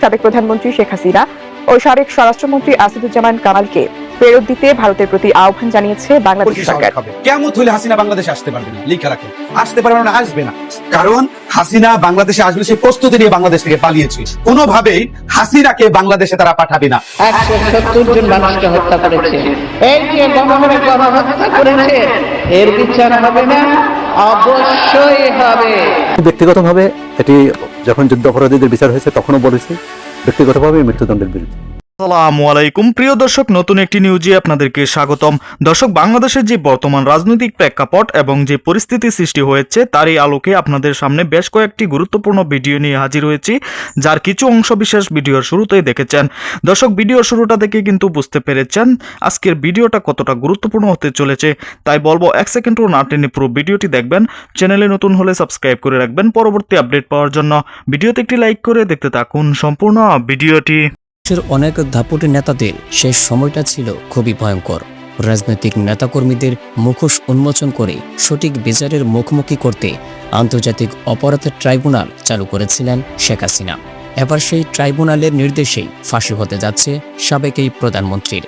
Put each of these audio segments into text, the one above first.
সাবেক প্রধানমন্ত্রী শেখ হাসিনা ও সাবেক স্বরাষ্ট্রমন্ত্রী আসাদুজ্জামান কামালকে ফেরত দিতে ভারতের প্রতি আহ্বান জানিয়েছে বাংলাদেশ সরকার। কেমন হলে হাসিনা বাংলাদেশে আসতে পারবে না, লিখে রাখেন, আসতে পারবে না, আসবে না। কারণ হাসিনা বাংলাদেশে আসবে সে প্রস্তুতি নিয়ে বাংলাদেশ থেকে পালিয়েছে। কোনোভাবেই হাসিনাকে বাংলাদেশে তারা পাঠাবে না। 170 জন মানুষকে হত্যা করেছে, এই যে গণহত্যা করেছে, এর বিচার হবে না? অবশ্যই হবে। ব্যক্তিগতভাবে এটি যখন যুদ্ধ অপরাধীদের বিচার হয়েছে তখনও বলেছি ব্যক্তিগতভাবে মৃত্যুদণ্ডের বিরুদ্ধে। আসসালামু আলাইকুম প্রিয় দর্শক, নতুন একটি নিউজে আপনাদেরকে স্বাগতম। দর্শক, বাংলাদেশের যে বর্তমান রাজনৈতিক প্রেক্ষাপট এবং যে পরিস্থিতি সৃষ্টি হয়েছে তারই আলোকে আপনাদের সামনে বেশ কয়েকটি গুরুত্বপূর্ণ ভিডিও নিয়ে হাজির হয়েছি, যার কিছু অংশ বিশেষ ভিডিওর শুরুতেই দেখেছেন। দর্শক, ভিডিওর শুরুটা দেখে কিন্তু বুঝতে পেরেছেন আজকের ভিডিওটা কতটা গুরুত্বপূর্ণ হতে চলেছে। তাই বলবো 1 সেকেন্ডও না টেনে পুরো ভিডিওটি দেখবেন। চ্যানেলে নতুন হলে সাবস্ক্রাইব করে রাখবেন পরবর্তী আপডেট পাওয়ার জন্য। ভিডিওতে একটি লাইক করে দেখতে থাকুন সম্পূর্ণ ভিডিওটি। অনেক দাপুটে নেতাদের শেষ সময়টা ছিল খুবই ভয়ঙ্কর। রাজনৈতিক নেতাকর্মীদের মুখোশ উন্মোচন করে সঠিক বিচারের মুখোমুখি করতে আন্তর্জাতিক অপরাধ ট্রাইব্যুনাল চালু করেছিলেন শেখ হাসিনা। এবার সেই ট্রাইব্যুনালের নির্দেশেই ফাঁসি হতে যাচ্ছে সাবেক এই প্রধানমন্ত্রীর।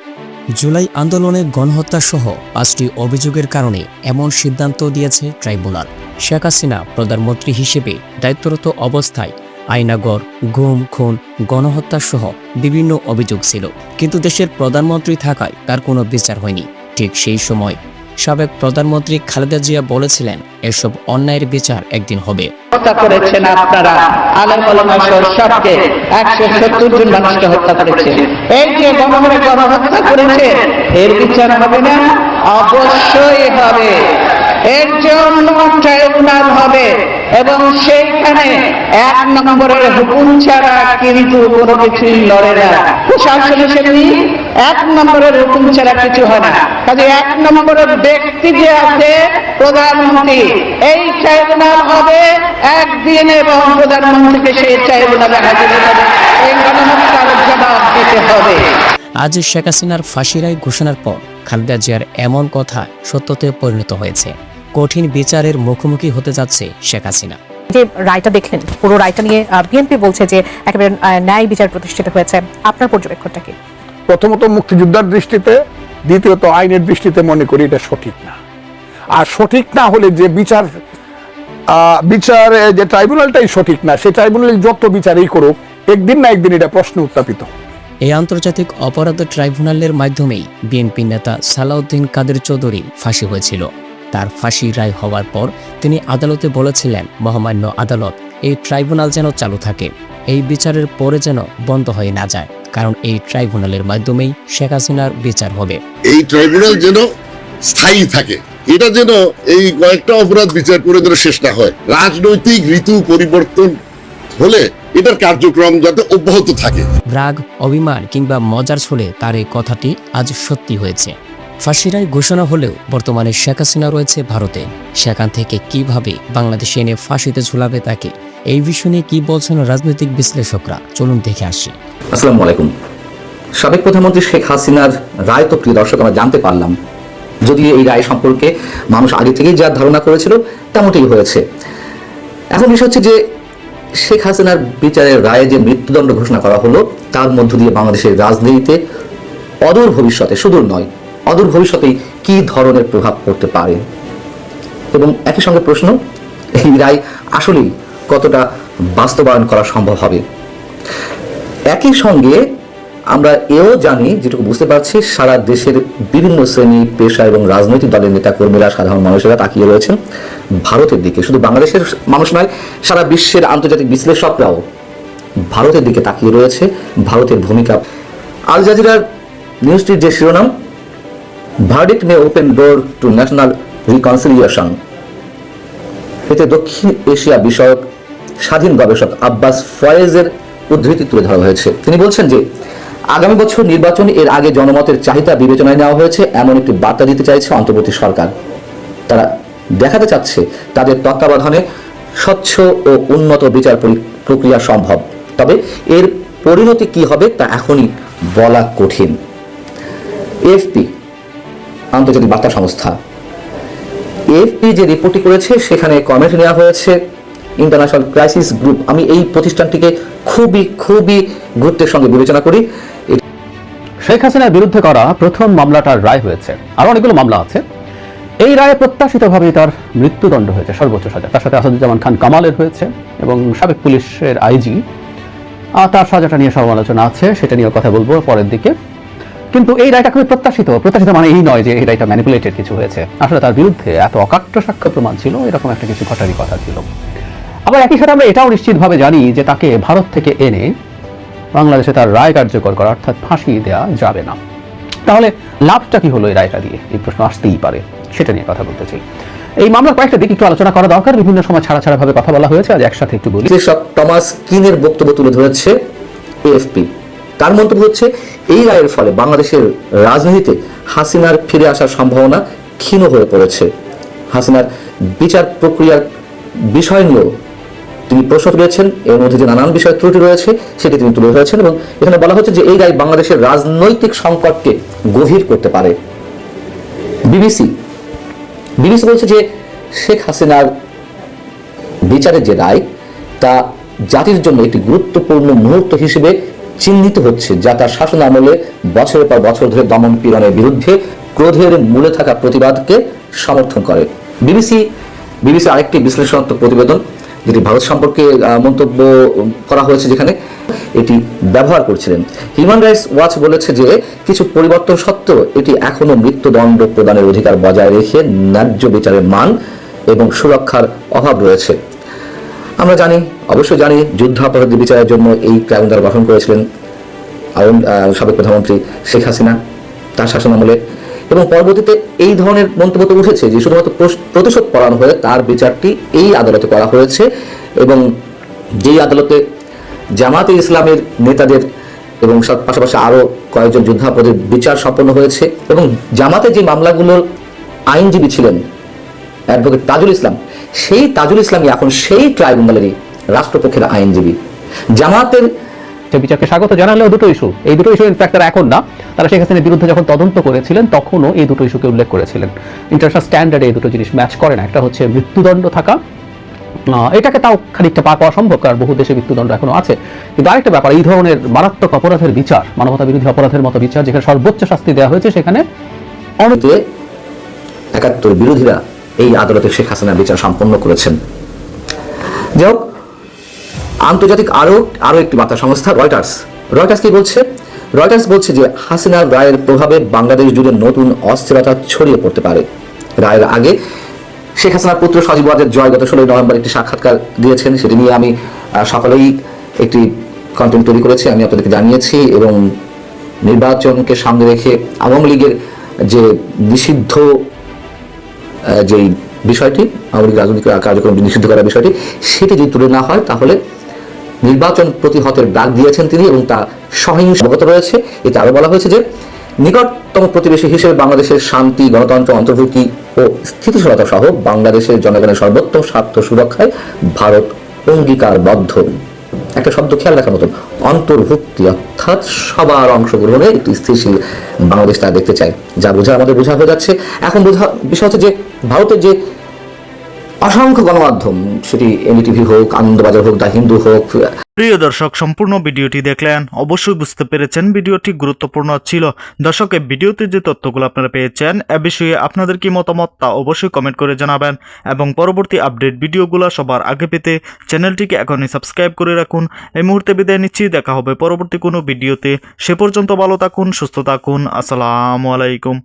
জুলাই আন্দোলনে গণহত্যা সহ 5টি অভিযোগের কারণে এমন সিদ্ধান্ত দিয়েছে ট্রাইব্যুনাল। শেখ হাসিনা প্রধানমন্ত্রী হিসেবে দায়িত্বরত অবস্থায় আইনাগর, গুম, খুন, গণহত্যা সহ বিভিন্ন অভিযোগ ছিল, কিন্তু দেশের প্রধানমন্ত্রী থাকায় তার কোনো বিচার হয়নি। ঠিক সেই সময় সাবেক প্রধানমন্ত্রী খালেদা জিয়া বলেছিলেন এসব অন্যায়ের বিচার একদিন হবে। হত্যা করেছেন আপনারা, আলেম ওলামা সহ সবকে 170 জন মানুষকে হত্যা করেছে, এই যে গণহত্যা করেছে, এর বিচার হবে না? অবশ্যই হবে। এর জন্য ট্রাইব্যুনাল হবে এবং সেইখানে 1 নম্বরের হুকুম ছাড়া কিন্তু কোনো কিছুই লড়ে না। প্রশাসন হিসেবে 1 নম্বরের হুকুম ছাড়া কিছু হয় না। কাজে 1 নম্বরের ব্যক্তি যে আছে প্রধানমন্ত্রী, এই ট্রাইব্যুনাল হবে একদিন এবং প্রধানমন্ত্রীকে সেই ট্রাইব্যুনালে হাজির হতে হবে, এই গণহত্যার জবাব দিতে হবে। আজ শেখ হাসিনার ফাঁসি রায় ঘোষণার পর খালেদা জিয়ার এমন কথা সত্যতে পরিণত হয়েছে। কঠিন বিচারের মুখোমুখি হতে যাচ্ছে শেখ হাসিনা। যে রায়টা দেখলেন, পুরো রায়টা নিয়ে বিএনপি বলছে যে একেবারে ন্যায় বিচার প্রতিষ্ঠিত হয়েছে। আপনার পর্যবেক্ষণটা কি? প্রথমত মুক্তিযোদ্ধার দৃষ্টিতে, দ্বিতীয়ত আইনের দৃষ্টিতে মনে করি এটা সঠিক না। আর সঠিক না হলে যে বিচার যে ট্রাইব্যুনালটাই সঠিক না, সেই ট্রাইব্যুনাল যত বিচারই করুক, একদিন না একদিন এটা প্রশ্ন উত্থাপিত। এই আন্তর্জাতিক অপরাধ ট্রাইব্যুনালের মাধ্যমেই বিএনপি নেতা সালাউদ্দিন কাদের চৌধুরী ফাঁসি হয়েছিল। তার ফাঁসি রায় হওয়ার পর তিনি আদালতে বলেছিলেন মহামান্য আদালত, এই ট্রাইব্যুনাল যেন চালু থাকে, এই বিচারের পরে যেন বন্ধ হয়ে না যায়, কারণ এই ট্রাইব্যুনালের মাধ্যমেই শেখ হাসিনার বিচার হবে। এই ট্রাইব্যুনাল যেন স্থায়ী থাকে, এটা যেন এই কয়েকটা অপরাধ বিচার করে যেন শেষ না হয়। রাজনৈতিক ঋতু পরিবর্তন হলে এটার কার্যক্রম যাতে অব্যাহত থাকে। রাগ, অভিমান কিংবা মজার ছলে তার এই কথাটি আজ সত্যি হয়েছে। ফাঁসি রায় ঘোষণা হলেও বর্তমানে শেখ হাসিনা রয়েছে ভারতে। সেখান থেকে কিভাবে বাংলাদেশে এনে ফাঁসিতে ঝুলাবে তাকে, এই বিষয় নিয়ে কি বলছেন রাজনৈতিক বিশ্লেষকরা, চলুন দেখে আসি। আসসালামু আলাইকুম। সাবেক প্রধানমন্ত্রী শেখ হাসিনার রায় তো প্রিয় দর্শক আমরা জানতে পারলাম, যদিও এই রায় সম্পর্কে মানুষ আগে থেকেই যা ধারণা করেছিল তেমনটি হয়েছে। এখন বিষয় হচ্ছে যে শেখ হাসিনার বিচারের রায়ে যে মৃত্যুদণ্ড ঘোষণা করা হলো, তার মধ্য দিয়ে বাংলাদেশের রাজনীতিতে অদূর ভবিষ্যতে, সুদূর নয় অদূর ভবিষ্যতেই কি ধরনের প্রভাব পড়তে পারে, এবং একই সঙ্গে প্রশ্ন, এই রায় আসলেই কতটা বাস্তবায়ন করা সম্ভব হবে। একই সঙ্গে আমরা এও জানি, যেটুকু বুঝতে পারছি, সারা দেশের বিভিন্ন শ্রেণী, পেশা এবং রাজনৈতিক দলের নেতা কর্মীরা, সাধারণ মানুষেরা তাকিয়ে রয়েছেন ভারতের দিকে। শুধু বাংলাদেশের মানুষ নয়, সারা বিশ্বের আন্তর্জাতিক বিশ্লেষকরাও ভারতের দিকে তাকিয়ে রয়েছে, ভারতের ভূমিকা। আল জাজিরার নিউজটির যে শিরোনাম, verdict May open door to national reconciliation, এতে দক্ষিণ এশিয়া বিষয়ক স্বাধীন গবেষক আব্বাস ফয়েজের উদ্ধৃতি তুলে ধরা হয়েছে। তিনি বলছেন যে আগামী বছর নির্বাচন, এর আগে জনমতের চাহিদা বিবেচনায় নেওয়া হয়েছে, এমন একটি বার্তা দিতে চাইছে অন্তর্বর্তী সরকার। তারা দেখাতে চাচ্ছে তাদের তত্ত্বাবধানে স্বচ্ছ ও উন্নত বিচার প্রক্রিয়া সম্ভব, তবে এর পরিণতি কি হবে তা এখনই বলা কঠিন। এএফপি, আন্তর্জাতিক বার্তা সংস্থা, এএফপি যে রিপোর্টটি করেছে সেখানে কমেন্ট নেওয়া হয়েছে ইন্টারন্যাশনাল ক্রাইসিস গ্রুপ, আমি এই প্রতিষ্ঠানটিকে খুবই খুবই গুরুত্বের সঙ্গে বিবেচনা করি। শেখ হাসিনার বিরুদ্ধে করা প্রথম মামলাটার রায় হয়েছে, আরো অনেকগুলো মামলা আছে। এই রায়ে প্রত্যাশিতভাবে তার মৃত্যুদণ্ড হয়েছে, সর্বোচ্চ সাজা। তার সাথে আসাদুজ্জামান খান কামালের হয়েছে এবং সাবেক পুলিশের আইজি, তার সাজাটা নিয়ে সমালোচনা আছে, সেটা নিয়ে কথা বলবো পরের দিকে। কিন্তু এই রায়টা খুবই প্রত্যাশিত মানে এই নয় যে এই রায়টা ম্যানিপুলেটেড কিছু হয়েছে। আসলে তার বিরুদ্ধে এত অকাট্য সাক্ষ্য প্রমাণ ছিল, এরকম একটা কিছু ঘটারই কথা ছিল। আবার একই সাথে আমরা এটাও নিশ্চিতভাবে জানি যে তাকে ভারত থেকে এনে বাংলাদেশে তার রায় কার্যকর করা, অর্থাৎ ফাঁসি দেওয়া যাবে না। তাহলে লাভটা কি হলো এই রায়টা দিয়ে, এই প্রশ্ন আসতেই পারে, সেটা নিয়ে কথা বলতে চাই। এই মামলার কয়েকটা দিক একটু আলোচনা করা দরকার, বিভিন্ন সময় ছাড়া ছাড়া ভাবে কথা বলা হয়েছে, আজ একসাথে একটু বলি। বিশ্লেষক টমাস কিনের বক্তব্য তুলে ধরেছে এএফপি। তার মন্তব্য হচ্ছে, এই রায়ের ফলে বাংলাদেশের রাজনীতিতে হাসিনার ফিরে আসার সম্ভাবনা ক্ষীণ হয়ে পড়েছে। হাসিনার বিচার প্রক্রিয়ার বিষয় নিয়েও তিনি প্রশ্ন তুলেছেন, এর মধ্যে যে নানান বিষয় ত্রুটি রয়েছে সেটি তিনি তুলে ধরেছেন, এবং এখানে বলা হচ্ছে যে এই রায় বাংলাদেশের রাজনৈতিক সংকটকে গভীর করতে পারে। বিবিসি বলছে যে শেখ হাসিনার বিচারের যে রায়, তা জাতির জন্য একটি গুরুত্বপূর্ণ মুহূর্ত হিসেবে চিহ্নিত হচ্ছে, যা তার শাসন আমলে বছরের পর বছর ধরে দমন পীড়নের বিরুদ্ধে ক্রোধের মূলে থাকা প্রতিবাদকে সমর্থন করে। বিবিসি আরেকটি বিশ্লেষণাত্মক প্রতিবেদন, যেটি ভারত সম্পর্কে মন্তব্য করা হয়েছে, যেখানে এটি ব্যবহার করছিলেন। হিউম্যান রাইটস ওয়াচ বলেছে যে কিছু পরিবর্তন সত্ত্বেও এটি এখনো মৃত্যুদণ্ড প্রদানের অধিকার বজায় রেখে ন্যায্য বিচারের মান এবং সুরক্ষার অভাব রয়েছে। আমরা অবশ্যই জানি যুদ্ধাপরাধী বিচারের জন্য এই ট্রাইব্যুনাল গঠন করেছিলেন সাবেক প্রধানমন্ত্রী শেখ হাসিনা তার শাসনামলে, এবং পরবর্তীতে এই ধরনের মন্তব্য তো উঠেছে যে শুধুমাত্র প্রতিশোধ পরায়ণ হয়ে তার বিচারটি এই আদালতে করা হয়েছে, এবং যেই আদালতে জামাতে ইসলামের নেতাদের এবং পাশাপাশি আরো কয়েকজন যুদ্ধাপরাধীর বিচার সম্পন্ন হয়েছে। এবং জামাতে যে মামলাগুলোর আইনজীবী ছিলেন অ্যাডভোকেট তাজুল ইসলাম, সেই তাজুল ইসলামই এখন সেই ট্রাইব্যুনালেরই রাষ্ট্রপক্ষের আইনজীবী। জামাতের বিচারকে স্বাগত জানালেও দুটো ইস্যু, এই দুটো ইস্যু ইনফ্যাক্ট তারা এখন না, তারা শেখ হাসিনার বিরুদ্ধে যখন তদন্ত করেছিলেন তখনও এই দুটো ইস্যুকে উল্লেখ করেছিলেন। ইন্টারন্যাশনাল স্ট্যান্ডার্ডে এই দুটো জিনিস ম্যাচ করে না। একটা হচ্ছে মৃত্যুদণ্ড থাকা, এটাকে তাও খানিকটা পার করা সম্ভব, কারণ বহু দেশে মৃত্যুদণ্ড এখনো আছে। কিন্তু আরেকটা ব্যাপার, এই ধরনের মারাত্মক অপরাধের বিচার, মানবতা বিরোধী অপরাধের মতো বিচার, যেখানে সর্বোচ্চ শাস্তি দেওয়া হয়েছে, সেখানে 71 বিরোধীরা এই আদালতে শেখ হাসিনার বিচার সম্পন্ন করেছেন। যাই হোক, আন্তর্জাতিক আরো একটি বার্তা সংস্থা রয়টার্স কি বলছে? রয়টার্স বলছে যে হাসিনার রায়ের প্রভাবে বাংলাদেশ জুড়ে নতুন অস্থিরতা ছড়িয়ে পড়তে পারে। রায়ের আগে শেখ হাসিনার পুত্র সজীব ওয়াজেদ জয় গত 16 নভেম্বর একটি সাক্ষাৎকার দিয়েছেন, সেটি নিয়ে আমি সকালেই একটি কন্টেন্ট তৈরি করেছি, আমি আপনাদেরকে জানিয়েছি। এবং নির্বাচনকে সামনে রেখে আওয়ামী লীগের যে নিষিদ্ধ যেই বিষয়টি, আওয়ামী লীগ রাজনৈতিক কার্যক্রম নিষিদ্ধ করার বিষয়টি, সেটি যদি তুলে না হয় তাহলে নির্বাচন প্রতিহতের ডাক দিয়েছেন তিনি, এবং তা সহিংস অবগত রয়েছে। এতে আরো বলা হয়েছে যে নিকটতম প্রতিবেশী হিসেবে বাংলাদেশের শান্তি, গণতন্ত্র, অন্তর্ভুক্তি ও স্থিতিশীলতা সহ বাংলাদেশের জনগণের সর্বোত্তম স্বার্থ সুরক্ষায় ভারত অঙ্গীকারবদ্ধ। একটা শব্দ খেয়াল রাখার মতন, অন্তর্ভুক্তি, অর্থাৎ সবার অংশগ্রহণে একটি স্থিতিশীল বাংলাদেশ তারা দেখতে চায়। যা আমাদের বোঝা হয়ে যাচ্ছে। এখন বিষয় হচ্ছে যে ভারতের যে অসংখ্য গণমাধ্যম, সেটি এনডিটিভি হোক, আনন্দবাজার হোক, দা হিন্দু হোক। প্রিয় দর্শক, সম্পূর্ণ ভিডিওটি দেখলেন, অবশ্যই বুঝতে পেরেছেন ভিডিওটি গুরুত্বপূর্ণ ছিল। দর্শক, এই ভিডিওতে যে তথ্যগুলো আপনারা পেয়েছেন এ বিষয়ে আপনাদের কি মতামত তা অবশ্যই কমেন্ট করে জানাবেন, এবং পরবর্তী আপডেট ভিডিওগুলো সবার আগে পেতে চ্যানেলটিকে এখনই সাবস্ক্রাইব করে রাখুন। এই মুহূর্তে বিদায় নিচ্ছি, দেখা হবে পরবর্তী কোনো ভিডিওতে। সে পর্যন্ত ভালো থাকুন, সুস্থ থাকুন, আসসালামু আলাইকুম।